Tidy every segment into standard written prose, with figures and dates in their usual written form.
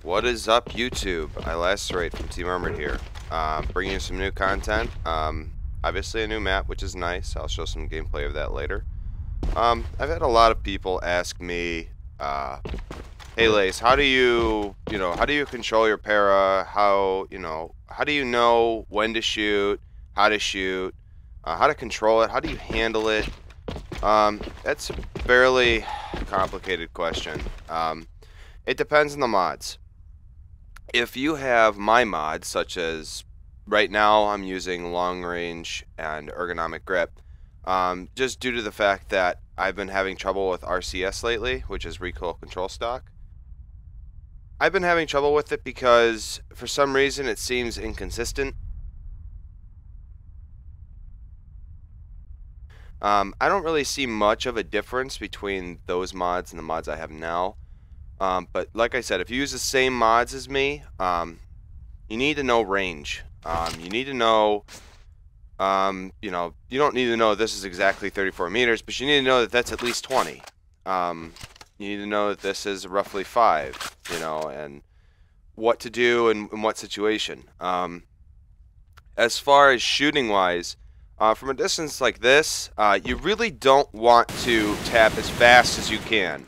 What is up, YouTube? I Lacerate from Team Armored here, bringing you some new content. Obviously a new map, which is nice. I'll show some gameplay of that later. I've had a lot of people ask me, hey Lace, how do you control your para? How do you know when to shoot, how to control it, how do you handle it? That's a fairly complicated question. It depends on the mods. If you have my mods, such as right now I'm using long range and ergonomic grip, just due to the fact that I've been having trouble with RCS lately, which is recoil control stock. I've been having trouble with it because for some reason it seems inconsistent. I don't really see much of a difference between those mods and the mods I have now. But like I said, if you use the same mods as me, you need to know range. You need to know, you don't need to know this is exactly 34 meters, but you need to know that that's at least 20. You need to know that this is roughly 5, and what to do in what situation. As far as shooting-wise, from a distance like this, you really don't want to tap as fast as you can,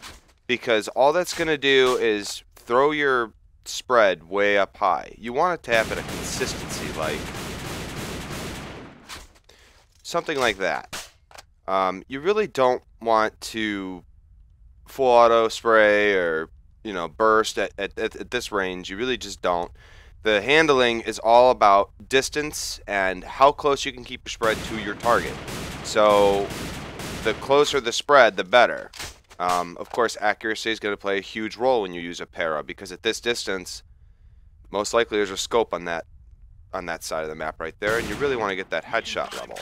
because all that's going to do is throw your spread way up high. You want to tap at a consistency, like something like that. You really don't want to full auto spray or burst at this range. You really just don't. The handling is all about distance and how close you can keep your spread to your target. So the closer the spread, the better. Of course, accuracy is going to play a huge role when you use a para, because at this distance, most likely there's a scope on that side of the map right there, and you really want to get that headshot level.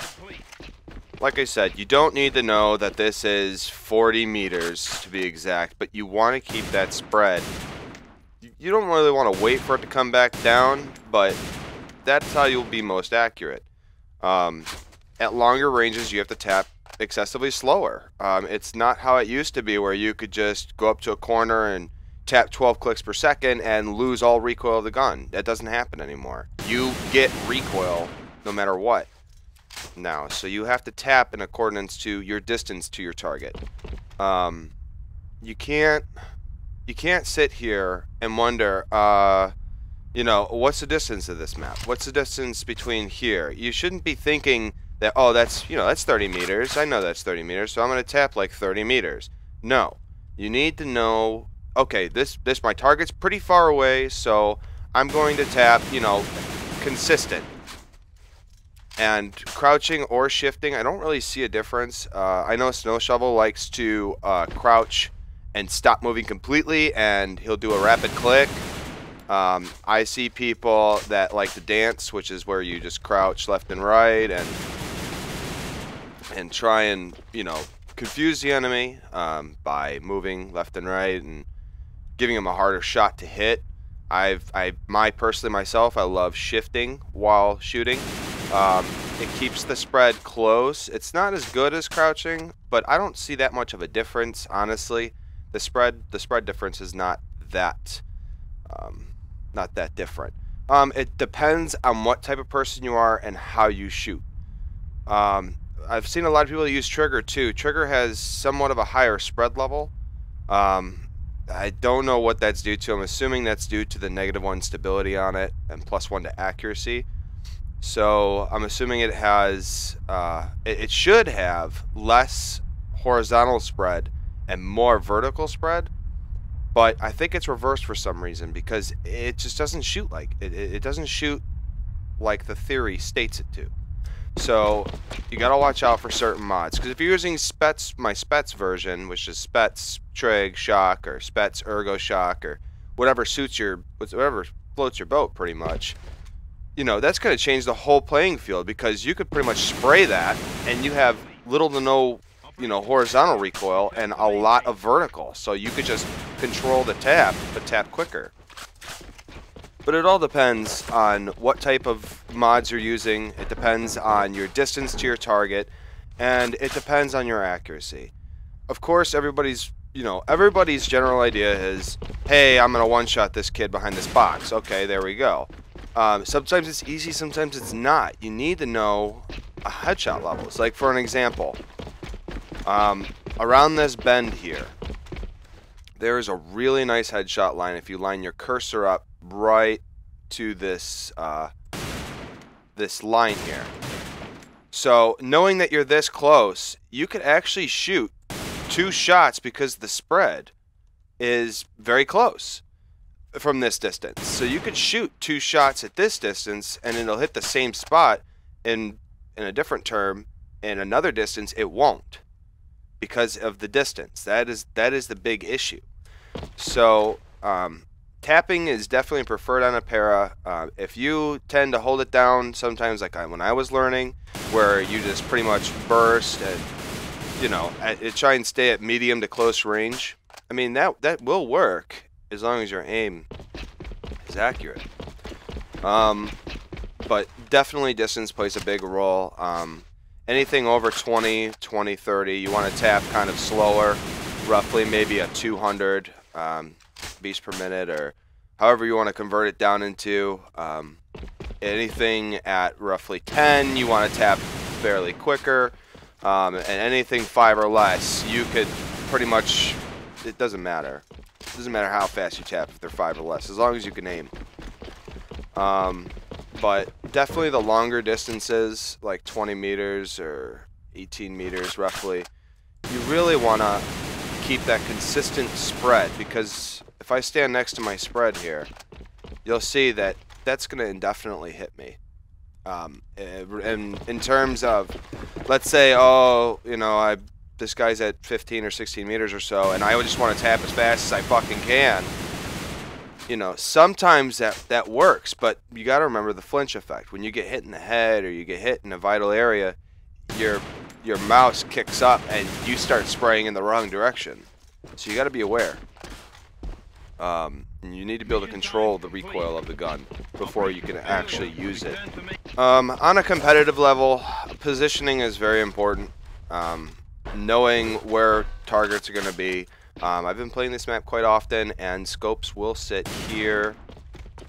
Like I said, you don't need to know that this is 40 meters to be exact, but you want to keep that spread. You don't really want to wait for it to come back down, but that's how you'll be most accurate. At longer ranges, you have to tap excessively slower. It's not how it used to be, where you could just go up to a corner and tap 12 clicks per second and lose all recoil of the gun. That doesn't happen anymore. You get recoil no matter what now, so you have to tap in accordance to your distance to your target. You can't sit here and wonder, what's the distance of this map? What's the distance between here? You shouldn't be thinking that, oh, that's 30 meters. I know that's 30 meters, so I'm going to tap like 30 meters. No. You need to know, okay, my target's pretty far away, so I'm going to tap, consistent. And crouching or shifting, I don't really see a difference. I know Snow Shovel likes to crouch and stop moving completely, and he'll do a rapid click. I see people that like to dance, which is where you just crouch left and right and try and confuse the enemy by moving left and right and giving him a harder shot to hit. Personally myself, I love shifting while shooting. It keeps the spread close. It's not as good as crouching, but I don't see that much of a difference, honestly. The spread difference is not that different. It depends on what type of person you are and how you shoot. I've seen a lot of people use trigger too. Trigger has somewhat of a higher spread level. I don't know what that's due to. I'm assuming that's due to the -1 stability on it and +1 to accuracy. So I'm assuming it has, it should have less horizontal spread and more vertical spread, but I think it's reversed for some reason, because it just doesn't shoot like it doesn't shoot like the theory states it to. So you gotta watch out for certain mods, because if you're using my Spets version, which is Spets Trig Shock or Spets Ergo Shock or whatever floats your boat, pretty much, that's going to change the whole playing field, because you could pretty much spray that and you have little to no horizontal recoil and a lot of vertical, so you could just control the tap but tap quicker. But it all depends on what type of mods you're using. It depends on your distance to your target, and it depends on your accuracy. Of course, everybody's you know, everybody's general idea is, hey, I'm going to one-shot this kid behind this box. Okay, there we go. Sometimes it's easy, sometimes it's not. You need to know headshot levels. Like, for an example, around this bend here, there is a really nice headshot line if you line your cursor up right to this, this line here. So, knowing that you're this close, you could actually shoot 2 shots because the spread is very close from this distance. So you could shoot 2 shots at this distance and it'll hit the same spot. In a different term, in another distance it won't, because of the distance. That is the big issue. So tapping is definitely preferred on a para. If you tend to hold it down sometimes, like when I was learning, where you just pretty much burst and, you know, try and stay at medium to close range, I mean, that will work as long as your aim is accurate. But definitely distance plays a big role. Anything over 20, 30, you want to tap kind of slower, roughly maybe a 200 beats per minute, or however you want to convert it down into. Anything at roughly 10, you want to tap fairly quicker. And anything 5 or less, you could pretty much, it doesn't matter. It doesn't matter how fast you tap if they're 5 or less, as long as you can aim. But definitely the longer distances, like 20 meters or 18 meters roughly, you really want to keep that consistent spread, because if I stand next to my spread here, you'll see that that's going to indefinitely hit me. And in terms of, let's say, oh, you know, this guy's at 15 or 16 meters or so, and I just want to tap as fast as I fucking can. You know, sometimes that works, but you got to remember the flinch effect. When you get hit in the head or you get hit in a vital area, your mouse kicks up and you start spraying in the wrong direction. So you got to be aware. And you need to be able to control the recoil of the gun before you can actually use it. On a competitive level, positioning is very important. Knowing where targets are going to be. I've been playing this map quite often, and scopes will sit here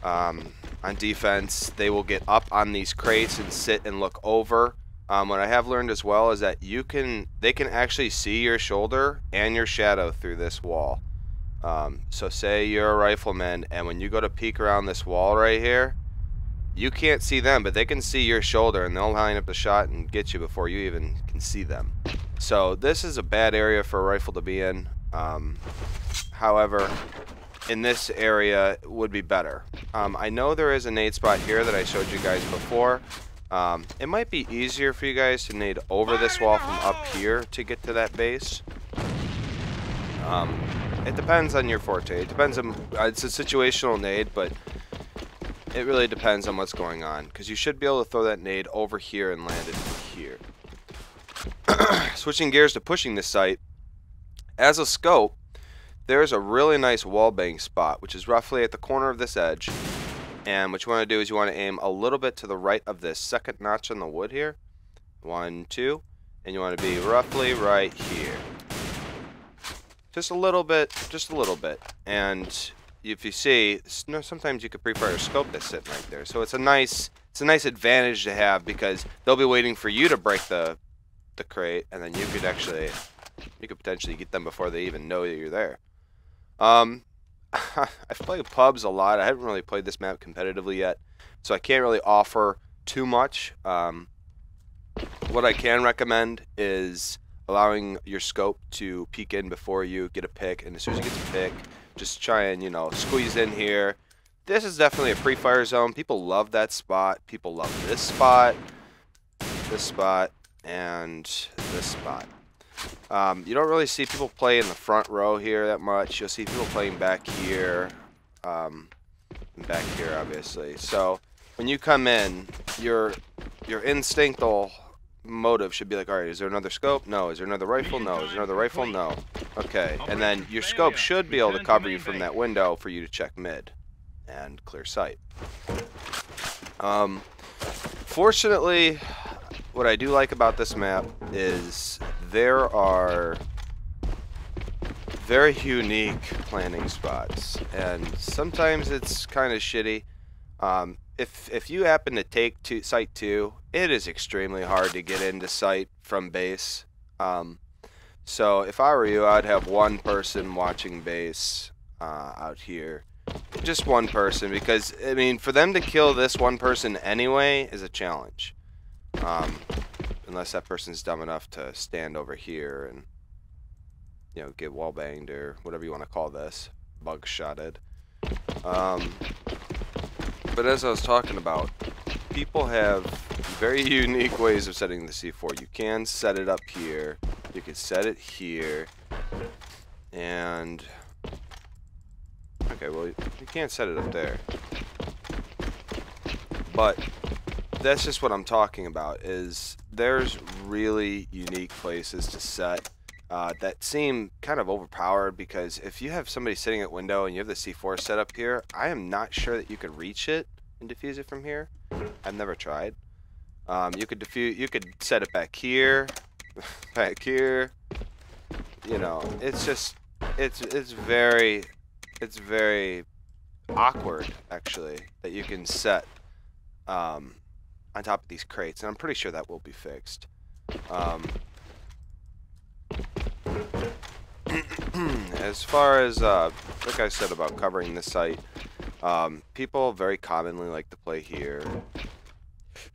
on defense. They will get up on these crates and sit and look over. What I have learned as well is that they can actually see your shoulder and your shadow through this wall. So say you're a rifleman, and when you go to peek around this wall right here, you can't see them, but they can see your shoulder, and they'll line up the shot and get you before you even can see them. So this is a bad area for a rifle to be in. However, in this area it would be better. I know there is a nade spot here that I showed you guys before. It might be easier for you guys to nade over this wall from up here to get to that base. It depends on your forte. It depends on, it's a situational nade, but it really depends on what's going on, because you should be able to throw that nade over here and land it here. Switching gears to pushing this sight, as a scope, there's a really nice wallbang spot, which is roughly at the corner of this edge. And what you want to do is you want to aim a little bit to the right of this second notch on the wood here. 1, 2, and you want to be roughly right here. Just a little bit, just a little bit. And if you see, sometimes you could pre-fire a scope that's sitting right there. So it's a nice advantage to have, because they'll be waiting for you to break the crate, and then you could potentially get them before they even know that you're there. I've played pubs a lot. I haven't really played this map competitively yet, so I can't really offer too much. What I can recommend is allowing your scope to peek in before you get a pick, and as soon as you get to pick, just try and, you know, squeeze in here. This is definitely a pre-fire zone. People love that spot. People love this spot, and this spot. You don't really see people play in the front row here that much. You'll see people playing back here, and back here, obviously. So when you come in, your instinctual motive should be like, all right, is there another scope? No. Is there another rifle? No. Is there another rifle? No. Okay, and then your scope should be able to cover you from that window for you to check mid and clear sight. Fortunately, what I do like about this map is there are very unique planting spots, and sometimes it's kind of shitty. If you happen to take site 2, it is extremely hard to get into site from base. So if I were you, I'd have one person watching base out here. Just one person, because, I mean, for them to kill this one person anyway is a challenge. Unless that person's dumb enough to stand over here and, you know, get wall banged or whatever you want to call this, bug shotted. But as I was talking about, people have very unique ways of setting the C4. You can set it up here, you can set it here, and okay, well, you can't set it up there. But that's just what I'm talking about, is there's really unique places to set that seem kind of overpowered, because if you have somebody sitting at window and you have the C4 set up here, I am not sure that you could reach it and defuse it from here. I've never tried. You could set it back here, back here. You know, it's just, it's very awkward, actually, that you can set on top of these crates, and I'm pretty sure that will be fixed. As far as like I said about covering the site, people very commonly like to play here.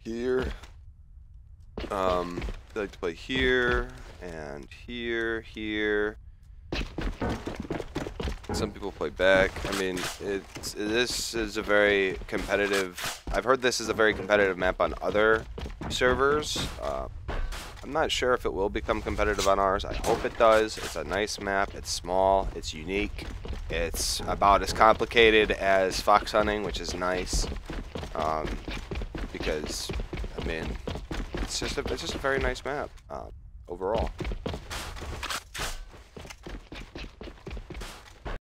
They like to play here and here. Some people play back. I mean, this is a very competitive. I've heard this is a very competitive map on other servers. I'm not sure if it will become competitive on ours. I hope it does. It's a nice map. It's small. It's unique. It's about as complicated as fox hunting, which is nice. Because, I mean, it's just a very nice map overall.